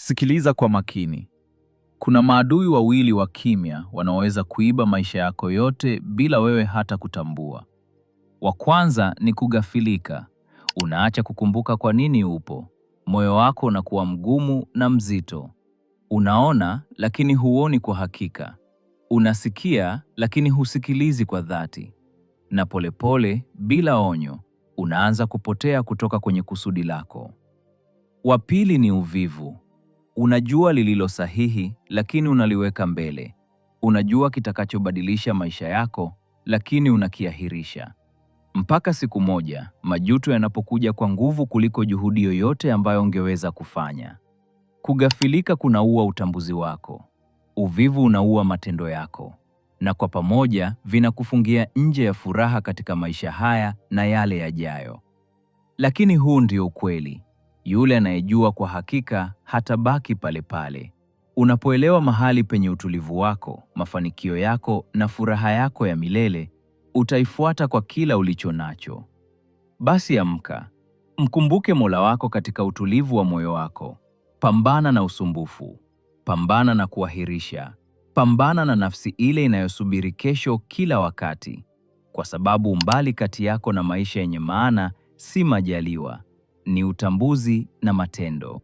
Sikiliza kwa makini. Kuna maadui wawili wa kimya wanaoweza kuiba maisha yako yote bila wewe hata kutambua. Wa kwanza ni kughafilika. Unaacha kukumbuka kwa nini upo. Moyo wako unakuwa mgumu na mzito. Unaona lakini huoni kwa hakika. Unasikia lakini husikilizi kwa dhati. Na polepole, bila onyo, unaanza kupotea kutoka kwenye kusudi lako. Wa pili ni uvivu. Unajua lililo sahihi, lakini unaliweka mbele. Unajua kitakachobadilisha maisha yako, lakini unakiahirisha. Mpaka siku moja, majuto yanapokuja kwa nguvu kuliko juhudi yoyote ambayo ungeweza kufanya. Kughafilika kunaua utambuzi wako. Uvivu unaua matendo yako. Na kwa pamoja, vinakufungia nje ya furaha katika maisha haya na yale yajayo. Lakini huu ndio ukweli. Yule anayejua kwa hakika hatabaki pale pale. Unapoelewa mahali penye utulivu wako, mafanikio yako na furaha yako ya milele, utaifuata kwa kila ulicho nacho. Basi amka. Mkumbuke Mola wako katika utulivu wa moyo wako. Pambana na usumbufu. Pambana na kuahirisha. Pambana na nafsi ile inayosubiri kesho kila wakati. Kwa sababu umbali kati yako na maisha yenye maana si majaliwa, ni utambuzi na matendo.